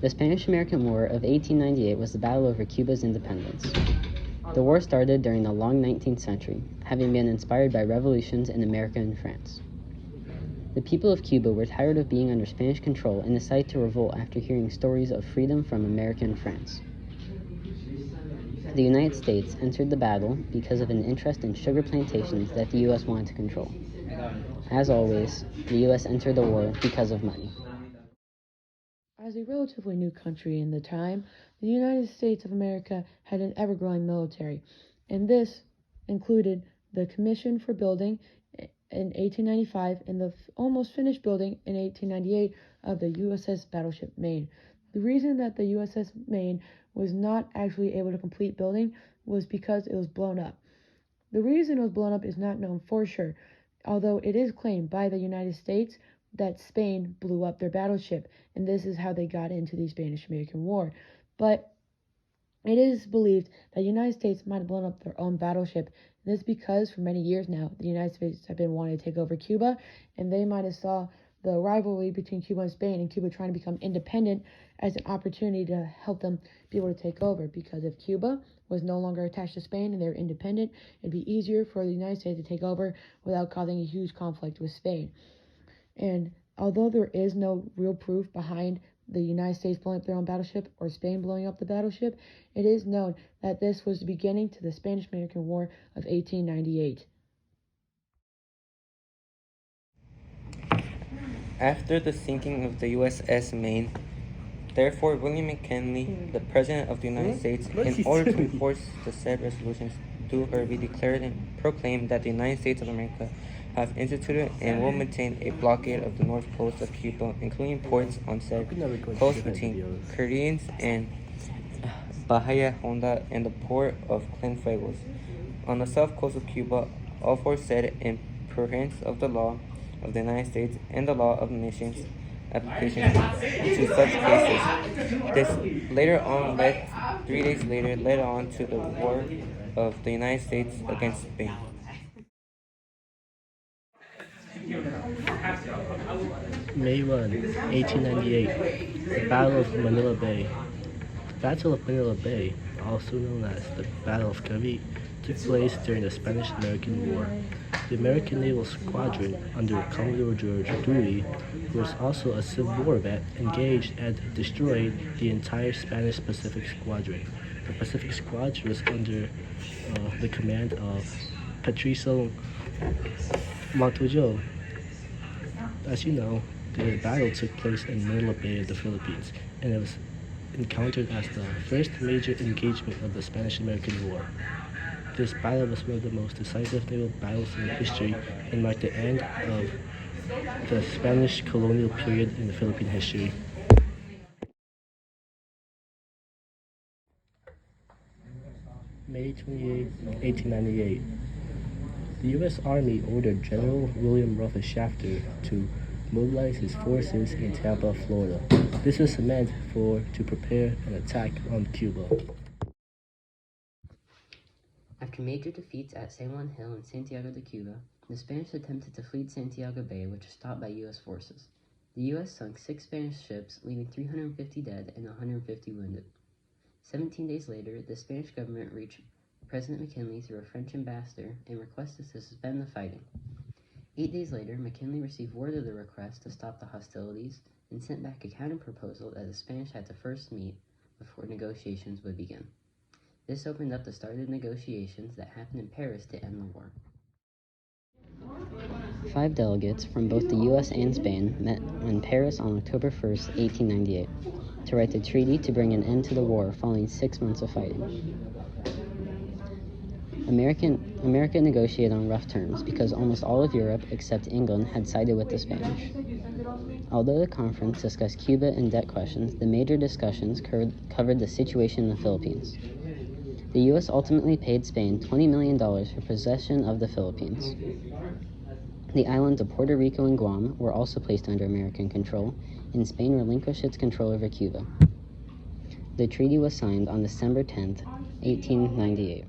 The Spanish-American War of 1898 was the battle over Cuba's independence. The war started during the long 19th century, having been inspired by revolutions in America and France. The people of Cuba were tired of being under Spanish control and decided to revolt after hearing stories of freedom from America and France. The United States entered the battle because of an interest in sugar plantations that the U.S. wanted to control. As always, the U.S. entered the war because of money. As a relatively new country in the time, the United States of America had an ever-growing military, and this included the commission for building in 1895 and the almost finished building in 1898 of the USS Battleship Maine. The reason that the USS Maine was not actually able to complete building was because it was blown up. The reason it was blown up is not known for sure, although it is claimed by the United States that Spain blew up their battleship, and this is how they got into the Spanish-American War. But it is believed that the United States might have blown up their own battleship, and this is because for many years now, the United States have been wanting to take over Cuba, and they might have saw the rivalry between Cuba and Spain, and Cuba trying to become independent as an opportunity to help them be able to take over, because if Cuba was no longer attached to Spain and they're independent, it'd be easier for the United States to take over without causing a huge conflict with Spain. And although there is no real proof behind the United States blowing up their own battleship or Spain blowing up the battleship, it is known that this was the beginning to the Spanish-American War of 1898. After the sinking of the USS Maine, therefore, William McKinley, the President of the United States, in order to enforce the said resolutions, do hereby declared and proclaimed that the United States of America have instituted and will maintain a blockade of the north coast of Cuba, including ports on said coast between Corrientes and Bahia Honda and the port of Cienfuegos. On the south coast of Cuba, all aforesaid in pursuance of the law of the United States and the law of nations application to such cases. This later on led 3 days later led on to the war of the United States against Spain. May 1, 1898, the Battle of Manila Bay. The Battle of Manila Bay, also known as the Battle of Cavite, took place during the Spanish-American War. The American Naval Squadron under Commodore George Dewey, who was also a Civil War vet, engaged and destroyed the entire Spanish Pacific Squadron. The Pacific Squadron was under the command of Patricio Montojo. As you know, the battle took place in Manila Bay of the Philippines, and it was encountered as the first major engagement of the Spanish-American War. This battle was one of the most decisive naval battles in history and marked the end of the Spanish colonial period in the Philippine history. May 28, 1898. The U.S. Army ordered General William Rufus Shafter to mobilize his forces in Tampa, Florida. This was meant to prepare an attack on Cuba. After major defeats at San Juan Hill and Santiago de Cuba, the Spanish attempted to flee Santiago Bay, which was stopped by U.S. forces. The U.S. sunk 6 Spanish ships, leaving 350 dead and 150 wounded. 17 days later, the Spanish government reached President McKinley through a French ambassador and requested to suspend the fighting. 8 days later, McKinley received word of the request to stop the hostilities and sent back a counter-proposal that the Spanish had to first meet before negotiations would begin. This opened up the start of negotiations that happened in Paris to end the war. 5 delegates from both the U.S. and Spain met in Paris on October 1st, 1898, to write the treaty to bring an end to the war following 6 months of fighting. America negotiated on rough terms because almost all of Europe, except England, had sided with the Spanish. Although the conference discussed Cuba and debt questions, the major discussions covered the situation in the Philippines. The U.S. ultimately paid Spain $20 million for possession of the Philippines. The islands of Puerto Rico and Guam were also placed under American control, and Spain relinquished its control over Cuba. The treaty was signed on December 10, 1898.